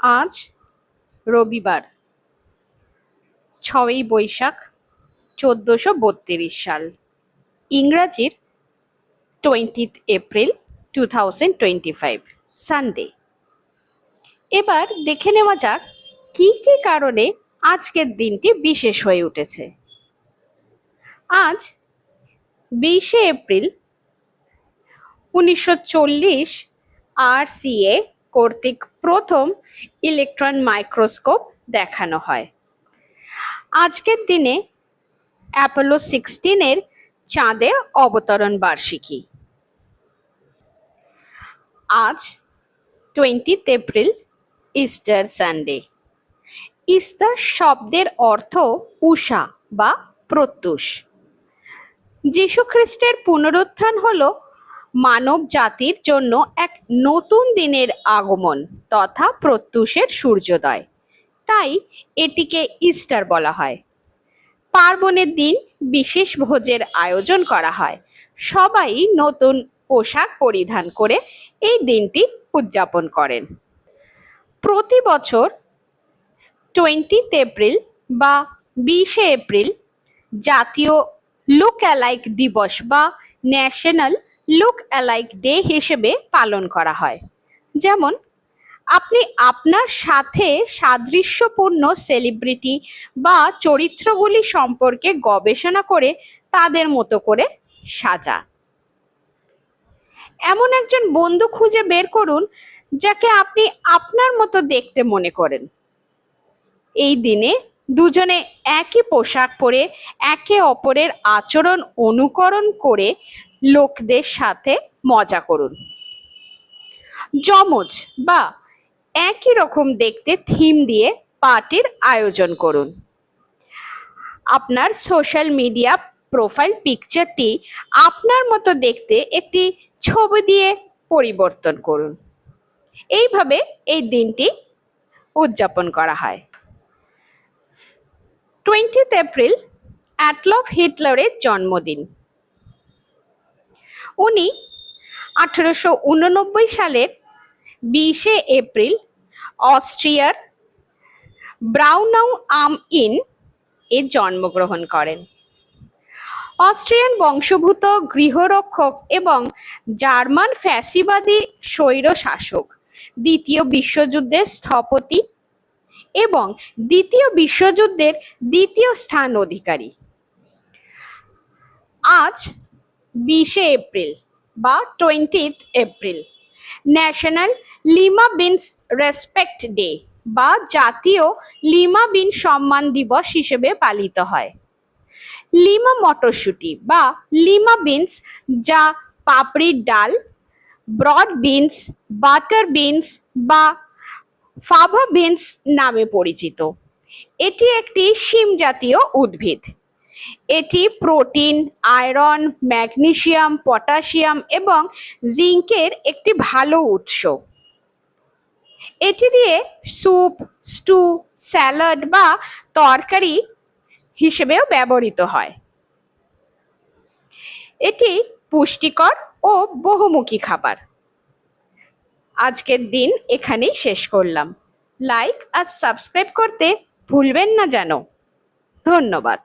আজ রবিবার ৬ই বৈশাখ ১৪৩২ সাল, ইংরাজির 20th এপ্রিল 2025 সানডে। এবার দেখে নেওয়া যাক কি কি কারণে আজকের দিনটি বিশেষ হয়ে উঠেছে। আজ ২০শে এপ্রিল ১৯৪০ RCA কর্তৃক প্রথম ইলেকট্রন মাইক্রোস্কোপ দেখানো হয়। আজকের দিনে অ্যাপোলো 16 চাঁদে অবতরণ বার্ষিকী। আজ 20th April Easter Sunday. Easter শব্দের অর্থ উষা বা প্রত্যুষ। যীশু খ্রিস্টের পুনরুত্থান হলো মানব জাতির জন্য এক নতুন দিনের আগমন তথা প্রত্যুষের সূর্যোদয়, তাই এটিকে ইস্টার বলা হয়। পার্বণের দিন বিশেষ ভোজের আয়োজন করা হয়। সবাই নতুন পোশাক পরিধান করে এই দিনটি উদযাপন করেন। প্রতি বছর 20th এপ্রিল বা 20শে এপ্রিল জাতীয় লুক অ্যালাইক দিবস বা ন্যাশনাল লুক অ্যালাইক ডে হিসেবে পালন করা হয়। যেমন আপনি আপনার সাথে সাদৃশ্যপূর্ণ সেলিব্রিটি বা চরিত্রগুলি সম্পর্কে গবেষণা করে তাদের মতো করে সাজা। এমন একজন বন্ধু খুঁজে বের করুন যাকে আপনি আপনার মতো দেখতে মনে করেন। এই দিনে দুজনে একই পোশাক পরে একে অপরের আচরণ অনুকরণ করে লোকদের সাথে মজা করুন। যমজ বা একই রকম দেখতে থিম দিয়ে পার্টির আয়োজন করুন। আপনার সোশ্যাল মিডিয়া প্রোফাইল পিকচারটি আপনার মতো দেখতে একটি ছবি দিয়ে পরিবর্তন করুন। এইভাবে এই দিনটি উদযাপন করা হয়। 20th এপ্রিল অ্যাডলফ হিটলারের জন্মদিন। উনি 1889 সালের 20শে এপ্রিল অস্ট্রিয়ার ব্রাউনাউ আম ইন এ জন্মগ্রহণ করেন। অস্ট্রিয়ান বংশোদ্ভূত গৃহরক্ষক এবং জার্মান ফ্যাসিবাদী স্বৈর শাসক, দ্বিতীয় বিশ্বযুদ্ধের স্থপতি এবং দ্বিতীয় বিশ্বযুদ্ধের দ্বিতীয় স্থান অধিকারী। আজ 20শে এপ্রিল বা 20th April national lima beans respect day বা জাতীয় লিমা বিন সম্মান দিবস হিসেবে পালিত হয়। লিমা মটরশুঁটি বা লিমা বিনস, যা পাপড়ির ডাল, ব্রড বিনস, বাটার বিনস বা ফাভা বিনস নামে পরিচিত। এটি একটি শিম জাতীয় উদ্ভিদ। এটি প্রোটিন, আয়রন, ম্যাগনেসিয়াম, পটাশিয়াম এবং জিঙ্কের একটি ভালো উৎস। এটি দিয়ে স্যুপ, স্টু, স্যালাড বা তরকারি হিসেবেও ব্যবহৃত হয়। এটি পুষ্টিকর ও বহুমুখী খাবার। আজকের দিন এখানেই শেষ করলাম। লাইক আর সাবস্ক্রাইব করতে ভুলবেন না যেন। ধন্যবাদ।